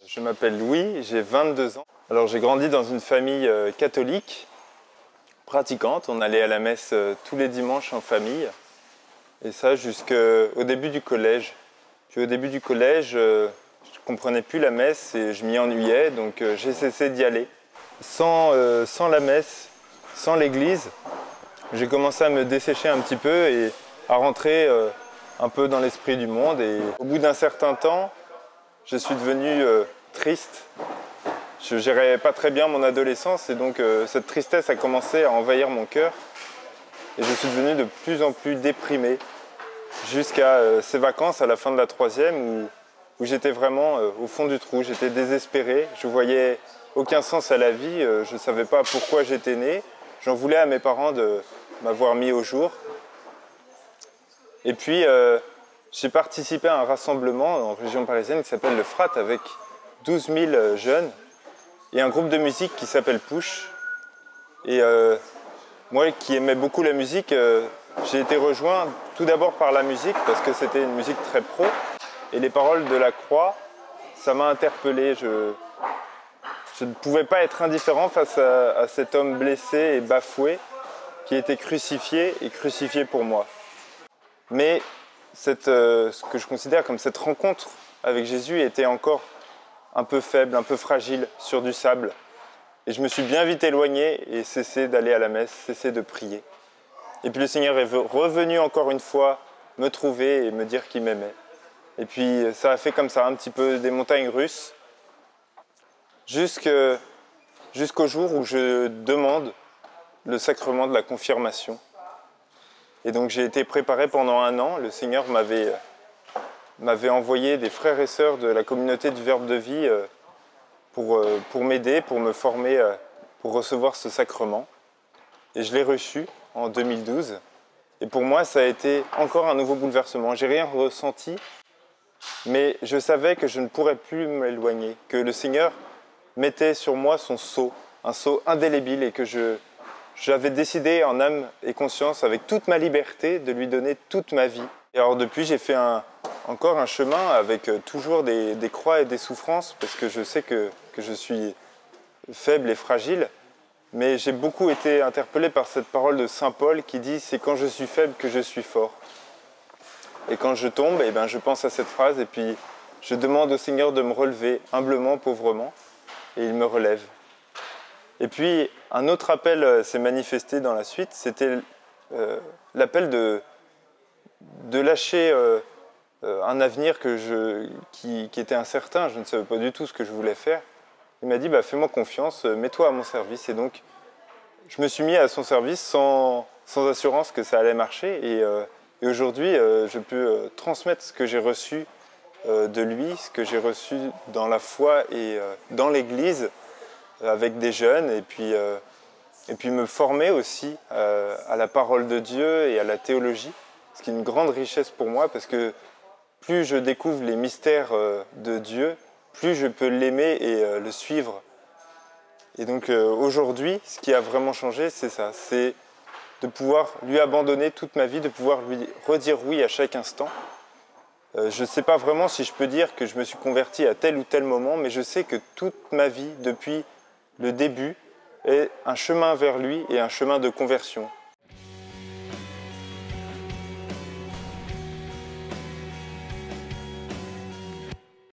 Je m'appelle Louis, j'ai 22 ans. Alors j'ai grandi dans une famille catholique, pratiquante. On allait à la messe tous les dimanches en famille. Et ça jusqu'au début du collège. Puis au début du collège, je ne comprenais plus la messe et je m'y ennuyais, donc j'ai cessé d'y aller. Sans la messe, sans l'église, j'ai commencé à me dessécher un petit peu et à rentrer un peu dans l'esprit du monde. Et au bout d'un certain temps, je suis devenu triste. Je ne gérais pas très bien mon adolescence et donc cette tristesse a commencé à envahir mon cœur. Et je suis devenu de plus en plus déprimé jusqu'à ces vacances à la fin de la troisième où j'étais vraiment au fond du trou. J'étais désespéré, je ne voyais aucun sens à la vie, je ne savais pas pourquoi j'étais né. J'en voulais à mes parents de m'avoir mis au jour. Et puis j'ai participé à un rassemblement en région parisienne qui s'appelle le FRAT avec 12 000 jeunes et un groupe de musique qui s'appelle Push. Et moi qui aimais beaucoup la musique, j'ai été rejoint tout d'abord par la musique parce que c'était une musique très pro. Et les paroles de la croix, ça m'a interpellé. Je ne pouvais pas être indifférent face à cet homme blessé et bafoué qui était crucifié et crucifié pour moi. Mais ce que je considère comme cette rencontre avec Jésus était encore un peu faible, un peu fragile, sur du sable. Et je me suis bien vite éloigné et cessé d'aller à la messe, cessé de prier. Et puis le Seigneur est revenu encore une fois me trouver et me dire qu'il m'aimait. Et puis ça a fait comme ça, un petit peu des montagnes russes, jusqu'au jour où je demande le sacrement de la confirmation. Et donc j'ai été préparé pendant 1 an. Le Seigneur m'avait envoyé des frères et sœurs de la communauté du Verbe de vie pour m'aider, pour me former, pour recevoir ce sacrement. Et je l'ai reçu en 2012. Et pour moi, ça a été encore un nouveau bouleversement. J'ai rien ressenti, mais je savais que je ne pourrais plus m'éloigner, que le Seigneur mettait sur moi son sceau, un sceau indélébile, et que j'avais décidé en âme et conscience, avec toute ma liberté, de lui donner toute ma vie. Et alors depuis, j'ai fait encore un chemin avec toujours des croix et des souffrances, parce que je sais que je suis faible et fragile. Mais j'ai beaucoup été interpellé par cette parole de Saint Paul qui dit « c'est quand je suis faible que je suis fort ». Et quand je tombe, eh ben, je pense à cette phrase et puis je demande au Seigneur de me relever humblement, pauvrement, et il me relève. Et puis un autre appel s'est manifesté dans la suite, c'était l'appel de lâcher un avenir qui était incertain. Je ne savais pas du tout ce que je voulais faire. Il m'a dit « fais-moi confiance, mets-toi à mon service ». Et donc je me suis mis à son service sans assurance que ça allait marcher. Et aujourd'hui, je peux transmettre ce que j'ai reçu de lui, ce que j'ai reçu dans la foi et dans l'Église avec des jeunes, et puis me former aussi à la parole de Dieu et à la théologie, ce qui est une grande richesse pour moi, parce que plus je découvre les mystères de Dieu, plus je peux l'aimer et le suivre. Et donc aujourd'hui, ce qui a vraiment changé, c'est ça, c'est de pouvoir lui abandonner toute ma vie, de pouvoir lui redire oui à chaque instant. Je ne sais pas vraiment si je peux dire que je me suis converti à tel ou tel moment, mais je sais que toute ma vie, depuis le début, est un chemin vers lui et un chemin de conversion.